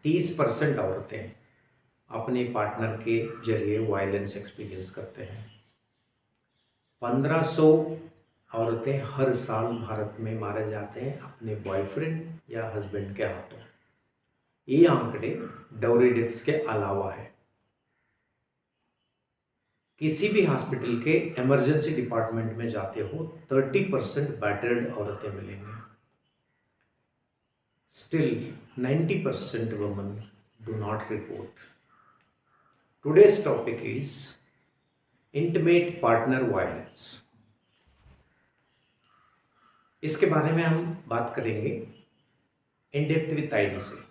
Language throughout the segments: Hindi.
30% औरतें अपने पार्टनर के जरिए वायलेंस एक्सपीरियंस करते हैं। 1500 औरतें हर साल भारत में मारे जाते हैं अपने बॉयफ्रेंड या हस्बैंड के हाथों। ये आंकड़े डाउरी डेथ्स के अलावा है। किसी भी हॉस्पिटल के इमरजेंसी डिपार्टमेंट में जाते हो 30% बैटर्ड औरतें मिलेंगी। Still, 90% women do not report. Today's topic is intimate partner violence. इसके बारे में हम बात करेंगे इन डेप्थ विद आईडी से।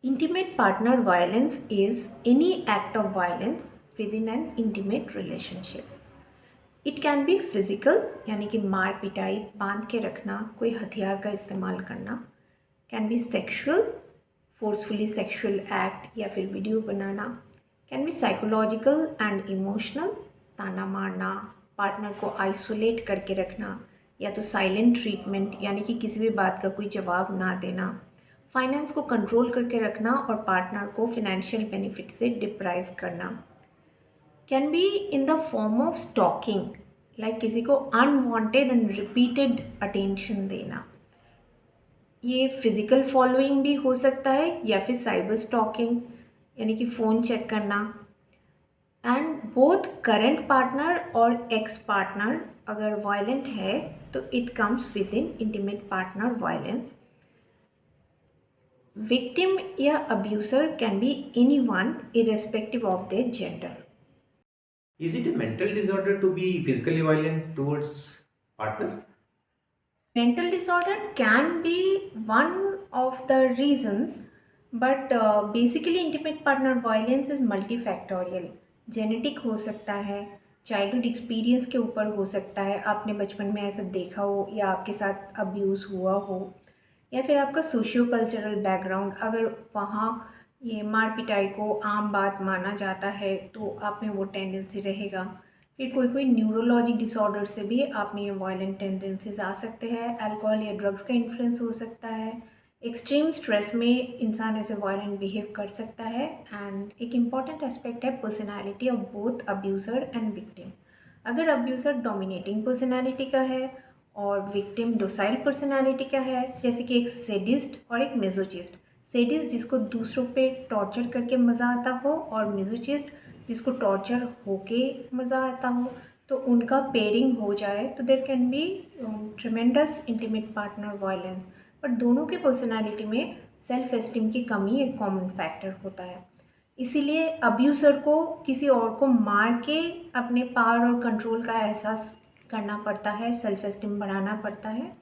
Intimate partner violence is any act of violence within an intimate relationship. It can be physical यानी कि मार पिटाई, बांध के रखना, कोई हथियार का इस्तेमाल करना, can be sexual, forcefully sexual act या फिर video banana, can be psychological and emotional, ताना मारना, पार्टनर को आइसोलेट करके रखना या तो साइलेंट ट्रीटमेंट यानी कि किसी भी बात का कोई जवाब ना देना, फाइनेंस को कंट्रोल करके रखना और पार्टनर को फिनेंशियल बेनिफिट से डिप्राइव करना। Can be in the form of stalking, like किसी को अनवांटेड एंड रिपीटेड अटेंशन देना। ये फिजिकल फॉलोइंग भी हो सकता है या फिर साइबर स्टॉकिंग यानी कि फ़ोन चेक करना। एंड बोथ करेंट पार्टनर और एक्स पार्टनर अगर वायलेंट है तो it comes with in intimate partner violence. Victim या abuser can be anyone irrespective of their gender. Is it a mental disorder to be physically violent towards partner? Mental disorder can be one of the reasons, but basically intimate partner violence is multifactorial. Genetic हो सकता है, चाइल्डहुड एक्सपीरियंस के ऊपर हो सकता है, आपने बचपन में ऐसा देखा हो या आपके साथ अब्यूज़ हुआ हो, या फिर आपका सोशियो कल्चरल बैकग्राउंड, अगर वहाँ ये मार पिटाई को आम बात माना जाता है तो आप में वो टेंडेंसी रहेगा। फिर कोई कोई न्यूरोलॉजिक डिसऑर्डर से भी आप में ये वायलेंट टेंडेंसीज आ सकते हैं। अल्कोहल या ड्रग्स का इन्फ्लुएंस हो सकता है। एक्सट्रीम स्ट्रेस में इंसान ऐसे वायलेंट बिहेव कर सकता है। एंड एक इम्पॉर्टेंट एस्पेक्ट है personality of both abuser and victim. अगर अब्यूज़र डोमिनेटिंग पर्सनैलिटी का है और विक्टिम डोसाइल पर्सनालिटी का है, जैसे कि एक सेडिस्ट और एक मेजोचिस्ट। सेडिस्ट जिसको दूसरों पे टॉर्चर करके मज़ा आता हो और मेजोचिस्ट जिसको टॉर्चर होके मज़ा आता हो, तो उनका पेयरिंग हो जाए तो there can be tremendous intimate partner violence. But दोनों के पर्सनालिटी में सेल्फ एस्टीम की कमी एक कॉमन फैक्टर होता है। इसीलिए अब्यूज़र को किसी और को मार के अपने पावर और कंट्रोल का एहसास करना पड़ता है, सेल्फ एस्टीम बढ़ाना पड़ता है।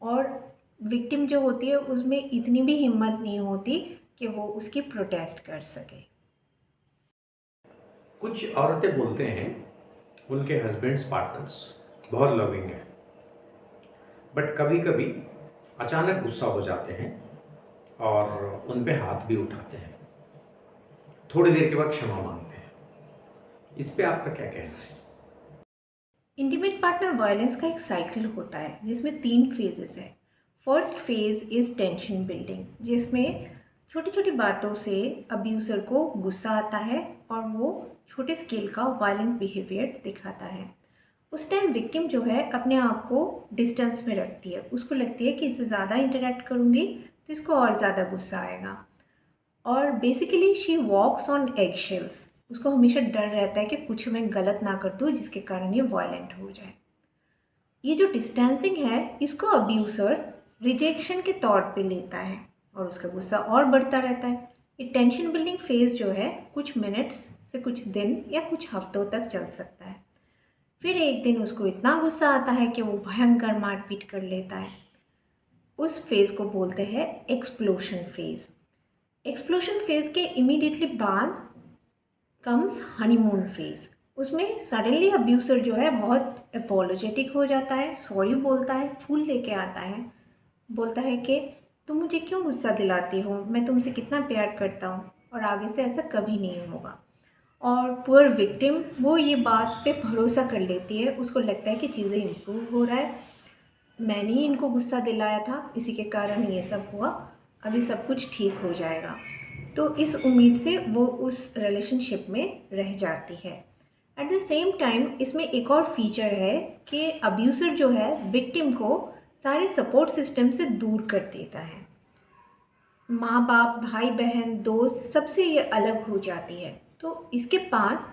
और विक्टिम जो होती है उसमें इतनी भी हिम्मत नहीं होती कि वो उसकी प्रोटेस्ट कर सके। कुछ औरतें बोलते हैं उनके हस्बैंड्स पार्टनर्स बहुत लविंग है, बट कभी कभी अचानक गुस्सा हो जाते हैं और उन पे हाथ भी उठाते हैं, थोड़ी देर के बाद क्षमा मांगते हैं। इस पे आपका क्या कहना है? इंटीमेट पार्टनर वायलेंस का एक साइकिल होता है जिसमें 3 फेजेस है। First phase is tension building, जिसमें छोटी छोटी बातों से अब्यूज़र को गुस्सा आता है और वो छोटे स्केल का वायलेंट बिहेवियर दिखाता है। उस टाइम विक्टिम जो है अपने आप को डिस्टेंस में रखती है। उसको लगती है कि इससे ज़्यादा इंटरेक्ट करूँगी तो इसको और ज़्यादा गुस्सा आएगा। और basically she walks on eggshells. उसको हमेशा डर रहता है कि कुछ मैं गलत ना कर दूँ जिसके कारण ये वायलेंट हो जाए। ये जो डिस्टेंसिंग है इसको अब्यूज़र रिजेक्शन के तौर पे लेता है और उसका गुस्सा और बढ़ता रहता है। ये टेंशन बिल्डिंग फेज़ जो है कुछ मिनट्स से कुछ दिन या कुछ हफ्तों तक चल सकता है। फिर एक दिन उसको इतना गुस्सा आता है कि वो भयंकर मारपीट कर लेता है। उस फेज़ को बोलते हैं एक्सप्लोशन फेज़। एक्सप्लोशन फेज़ के इमीडिएटली बाद कम्स हनीमून फेज़। उसमें सडनली अब्यूसर जो है बहुत अपोलोजेटिक हो जाता है, सॉरी बोलता है, फूल लेके आता है, बोलता है कि तुम मुझे क्यों गुस्सा दिलाती हो, मैं तुमसे कितना प्यार करता हूँ और आगे से ऐसा कभी नहीं होगा। और पुअर विक्टिम वो ये बात पे भरोसा कर लेती है। उसको लगता है कि चीज़ें इम्प्रूव हो रहा है, मैंने ही इनको गुस्सा दिलाया था, इसी के कारण ये सब हुआ। अभी सब कुछ ठीक हो जाएगा। तो इस उम्मीद से वो उस रिलेशनशिप में रह जाती है। एट द सेम टाइम इसमें एक और फीचर है कि अब्यूसर जो है विक्टिम को सारे सपोर्ट सिस्टम से दूर कर देता है। माँ बाप, भाई बहन, दोस्त, सबसे ये अलग हो जाती है। तो इसके पास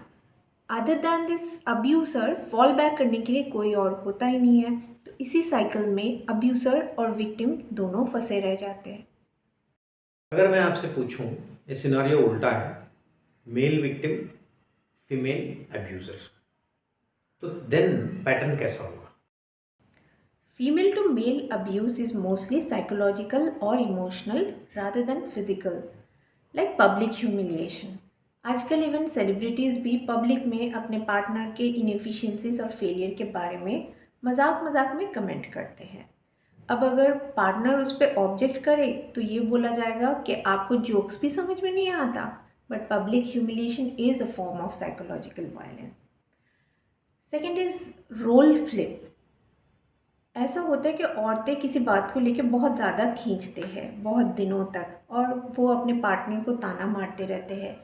other than this abuser fall back करने के लिए कोई और होता ही नहीं है। तो इसी साइकिल में अब्यूसर और विक्टिम दोनों फंसे रह जाते हैं। अगर मैं आपसे पूछूं, ये सिनारियो उल्टा है, मेल विक्टिम, फीमेल अब्यूजर, तो देन पैटर्न कैसा होगा? Female to male abuse is mostly psychological or emotional rather than physical, like public humiliation. आजकल इवन सेलिब्रिटीज़ भी पब्लिक में अपने पार्टनर के इनएफिशिएंसीज और फेलियर के बारे में मजाक मजाक में कमेंट करते हैं। अब अगर पार्टनर उस पर ऑब्जेक्ट करे तो ये बोला जाएगा कि आपको जोक्स भी समझ में नहीं आता। But public humiliation is a form of psychological violence. Second is role flip. ऐसा होता है कि औरतें किसी बात को लेकर बहुत ज़्यादा खींचते हैं बहुत दिनों तक, और वो अपने पार्टनर को ताना मारते रहते हैं,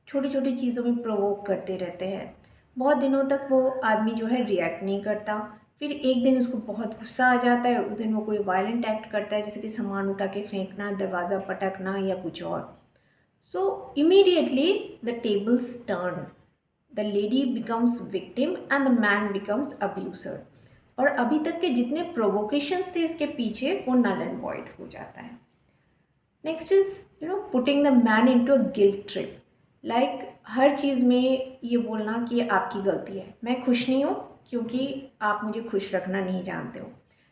छोटी छोटी चीज़ों में प्रोवोक करते रहते हैं। बहुत दिनों तक वो आदमी जो है रिएक्ट नहीं करता। फिर एक दिन उसको बहुत गुस्सा आ जाता है, उस दिन वो कोई वायलेंट एक्ट करता है, जैसे कि सामान उठा के फेंकना, दरवाज़ा पटकना या कुछ और। So immediately the tables turn, the lady becomes victim and the man becomes abuser. और अभी तक के जितने प्रोवोकेशंस थे इसके पीछे वो नल एंड वॉइड हो जाता है। Next is putting the man into a guilt trip. Like हर चीज़ में ये बोलना कि ये आपकी गलती है, मैं खुश नहीं हूँ क्योंकि आप मुझे खुश रखना नहीं जानते हो,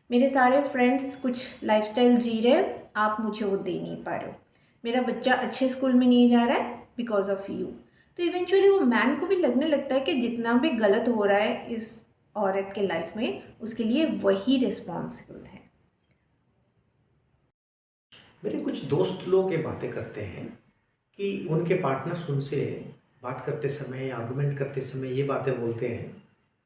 मेरे सारे फ्रेंड्स कुछ लाइफस्टाइल जी रहे हैं, आप मुझे वो दे नहीं पा रहे हो, मेरा बच्चा अच्छे स्कूल में नहीं जा रहा है बिकॉज ऑफ यू। तो इवेंचुअली वो मैन को भी लगने लगता है कि जितना भी गलत हो रहा है इस औरत के लाइफ में उसके लिए वही रिस्पॉन्सिबल है। मेरे कुछ दोस्त लोग ये बातें करते हैं कि उनके पार्टनर्स उनसे बात करते समय, आर्गुमेंट करते समय ये बातें बोलते हैं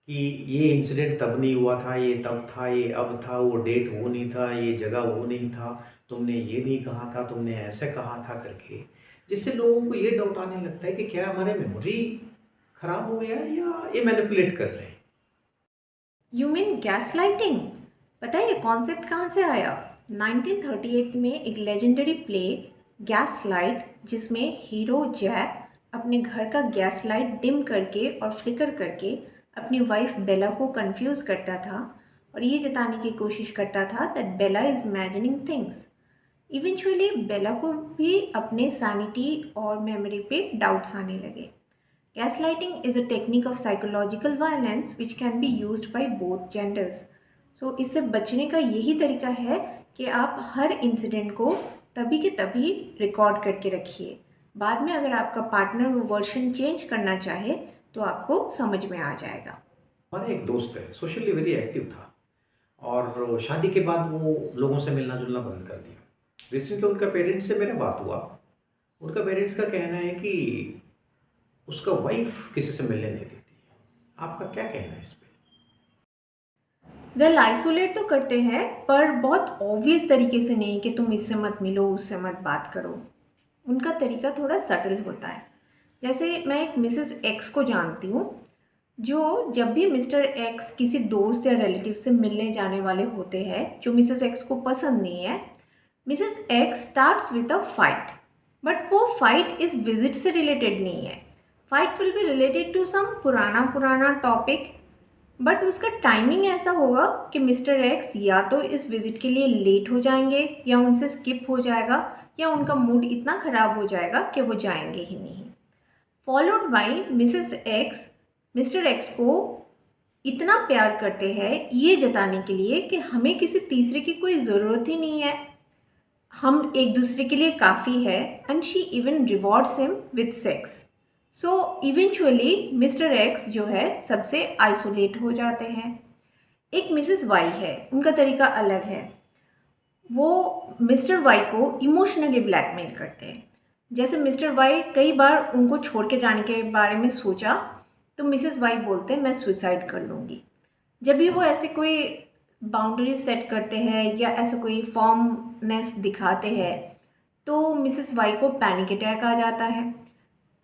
कि ये इंसिडेंट तब नहीं हुआ था, ये तब था, ये अब था, वो डेट वो नहीं था, ये जगह वो नहीं था, तुमने ये नहीं कहा था, तुमने ऐसे कहा था करके, जिससे लोगों को ये डाउट आने लगता है कि क्या हमारे मेमोरी खराब हो गया है या ये मैनिपुलेट कर रहे हैं। You mean gas lighting? पता है ये कॉन्सेप्ट कहाँ से आया? 1938 में एक लेजेंडरी प्ले गैस लाइट, जिसमें हीरो जैक अपने घर का गैस लाइट डिम करके और फ्लिकर करके अपनी वाइफ बेला को कंफ्यूज करता था और ये जताने की कोशिश करता था that Bella is imagining things. Eventually Bella को भी अपने सैनिटी और मेमोरी पे डाउट्स आने लगे। Gaslighting is a technique of psychological violence which can be used by both genders. So इससे बचने का यही तरीका है कि आप हर इंसिडेंट को तभी के तभी रिकॉर्ड करके रखिए। बाद में अगर आपका पार्टनर वो वर्जन चेंज करना चाहे तो आपको समझ में आ जाएगा। हमारा एक दोस्त है, सोशली वेरी एक्टिव था और शादी के बाद वो लोगों से मिलना जुलना बंद कर दिया। रिसेंटली उनका पेरेंट्स से मेरा बात हुआ। उनका पेरेंट्स का कहना है कि उसका वाइफ किसी से मिलने नहीं देती है। आपका क्या कहना है इस पे? वेल, आइसोलेट तो करते हैं पर बहुत ऑब्वियस तरीके से नहीं कि तुम इससे मत मिलो, उससे मत बात करो। उनका तरीका थोड़ा सटल होता है। जैसे मैं एक मिसेस एक्स को जानती हूँ, जो जब भी मिस्टर एक्स किसी दोस्त या रिलेटिव से मिलने जाने वाले होते हैं जो मिसेस एक्स को पसंद नहीं है, Mrs X starts with a fight. But वो फाइट इस विजिट से रिलेटेड नहीं है। Fight will be related to some पुराना टॉपिक, बट उसका टाइमिंग ऐसा होगा कि मिस्टर एक्स या तो इस विजिट के लिए लेट हो जाएंगे या उनसे स्किप हो जाएगा या उनका मूड इतना ख़राब हो जाएगा कि वो जाएंगे ही नहीं। Followed by Mrs x mister x को इतना प्यार करते हैं ये जताने के लिए कि हमें किसी तीसरे की कोई ज़रूरत ही नहीं है, हम एक दूसरे के लिए काफ़ी है, and she even rewards him with sex. So eventually mister x जो है सबसे आइसोलेट हो जाते हैं। एक मिसेस वाई है, उनका तरीका अलग है। वो मिस्टर वाई को इमोशनली ब्लैकमेल करते हैं। जैसे मिस्टर वाई कई बार उनको छोड़ के जाने के बारे में सोचा तो मिसेस वाई बोलते हैं मैं सुसाइड कर लूँगी। जब भी वो ऐसे कोई बाउंड्री सेट करते हैं या ऐसा कोई फॉर्मनेस दिखाते हैं तो मिसेस वाई को पैनिक अटैक आ जाता है।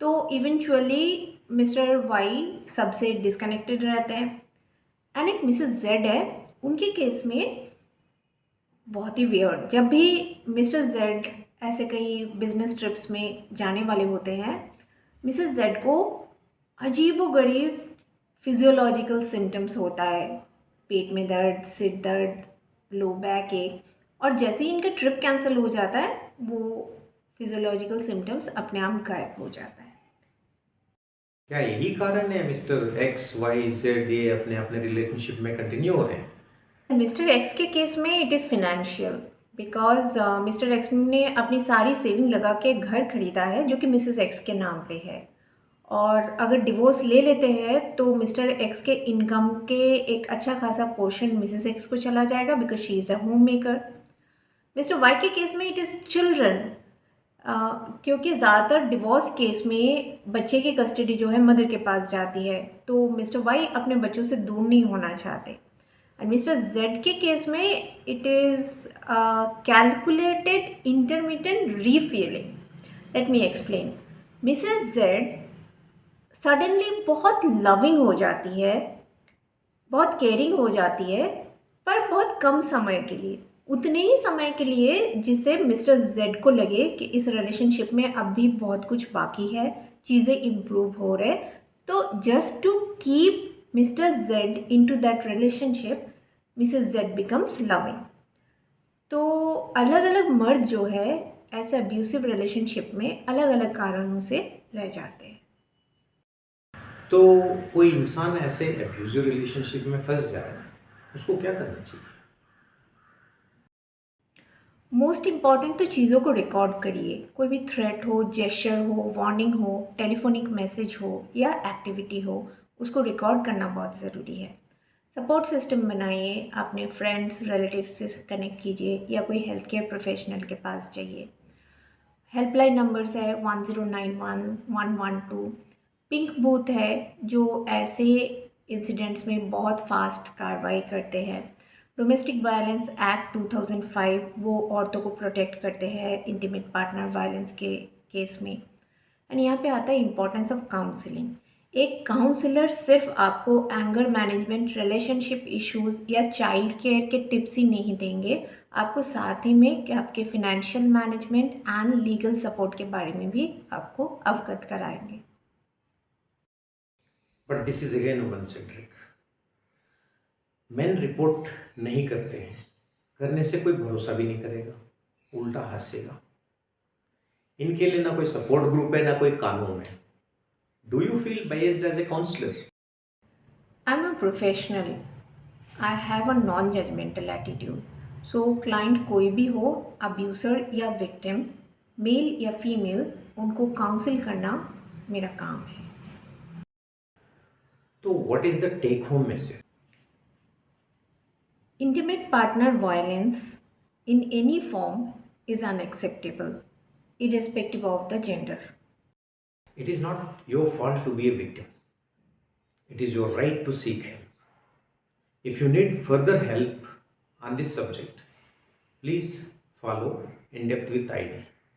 तो इवेंचुअली मिस्टर वाई सबसे डिस्कनेक्टेड रहते हैं। एंड एक मिसेस जेड है, उनके केस में बहुत ही वियर्ड, जब भी मिस्टर जेड ऐसे कई बिजनेस ट्रिप्स में जाने वाले होते हैं, मिसेस जेड को अजीबोगरीब फिजियोलॉजिकल सिम्टम्स होता है, पेट में दर्द, सिर दर्द, लो बैक एक, और जैसे ही इनका ट्रिप कैंसिल हो जाता है वो फिजियोलॉजिकल सिम्टम्स अपने आप गायब हो जाता है। क्या यही कारण है मिस्टर एक्स वाई जेड ये अपने अपने रिलेशनशिप में कंटिन्यू हो रहे हैं? मिस्टर एक्स के केस में it is financial, because mister x ने अपनी सारी सेविंग लगा के घर खरीदा है जो कि मिसेस एक्स के नाम पे है, और अगर डिवोर्स ले लेते हैं तो मिस्टर एक्स के इनकम के एक अच्छा खासा पोर्शन मिसेस एक्स को चला जाएगा, because she is a homemaker. Mister Y के केस में इट इज़ चिल्ड्रन, क्योंकि ज़्यादातर डिवोर्स केस में बच्चे की कस्टडी जो है मदर के पास जाती है, तो मिस्टर वाई अपने बच्चों से दूर नहीं होना चाहते। एंड मिस्टर जेड के केस में it is calculated intermittent refilling. Let me explain. Mrs Z suddenly बहुत लविंग हो जाती है, बहुत केयरिंग हो जाती है, पर बहुत कम समय के लिए, उतने ही समय के लिए जिससे मिस्टर जेड को लगे कि इस रिलेशनशिप में अब भी बहुत कुछ बाकी है, चीज़ें इम्प्रूव हो रहे। तो just to keep mister Z into that relationship, missus Z becomes loving. तो अलग अलग मर्द जो है ऐसे अब्यूसिव रिलेशनशिप में अलग अलग कारणों से रह जाते हैं। तो कोई इंसान ऐसे एब्यूजिव रिलेशनशिप में फंस जाए, उसको क्या करना चाहिए? मोस्ट इम्पॉर्टेंट तो चीज़ों को रिकॉर्ड करिए। कोई भी थ्रेट हो, जेस्चर हो, वार्निंग हो, टेलीफोनिक मैसेज हो या एक्टिविटी हो, उसको रिकॉर्ड करना बहुत ज़रूरी है। सपोर्ट सिस्टम बनाइए, अपने फ्रेंड्स रिलेटिव्स से कनेक्ट कीजिए या कोई हेल्थ केयर प्रोफेशनल के पास जाइए। हेल्पलाइन नंबर्स है 1091, 112। पिंक बूथ है जो ऐसे इंसिडेंट्स में बहुत फास्ट कार्रवाई करते हैं। डोमेस्टिक वायलेंस एक्ट 2005 वो औरतों को प्रोटेक्ट करते हैं इंटीमेट पार्टनर वायलेंस के केस में। एंड यहाँ पे आता है इम्पोर्टेंस ऑफ काउंसलिंग। एक काउंसलर सिर्फ आपको एंगर मैनेजमेंट, रिलेशनशिप इश्यूज़ या चाइल्ड केयर के टिप्स ही नहीं देंगे, आपको साथ ही में कि आपके financial management and legal support के बारे में भी आपको अवगत कराएंगे। But this is again woman centric. Main report नहीं करते हैं, करने से कोई भरोसा भी नहीं करेगा, उल्टा हंसेगा। इनके लिए ना कोई सपोर्ट ग्रुप है ना कोई कानून है। Do you feel biased as a counsellor? I am a professional, I have a non judgmental attitude. So client कोई भी हो, अब्यूसर या विक्टिम, मेल या फीमेल, उनको काउंसिल करना मेरा काम है। तो what is the take home message? Intimate partner violence in any form is unacceptable, irrespective of the gender. It is not your fault to be a victim. It is your right to seek help. If you need further help on this subject, please follow In Depth with ID.